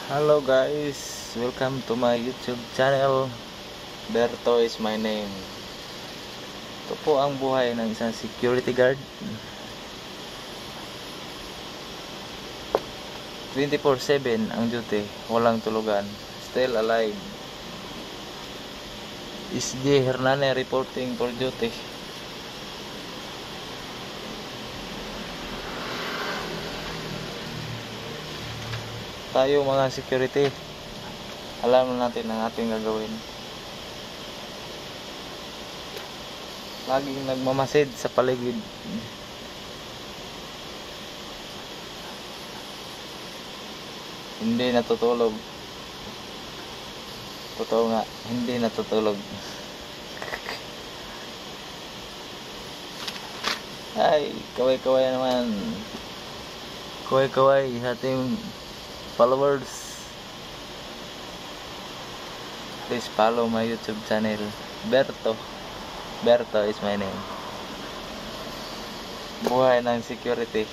Hello guys, welcome to my YouTube channel. Berto is my name. Ito po ang buhay ng isang security guard. 24/7 ang duty, walang tulugan. Still alive. SJ Hernane reporting for duty. Tayo mga security, alam na natin ang ating gagawin. Laging nagmamasid sa paligid. Hindi natutulog. Totoo nga, hindi natutulog. Ay, kaway-kaway naman. Kaway-kaway sa ating followers. Please follow my YouTube channel. Berto is my name. Buhay ng security.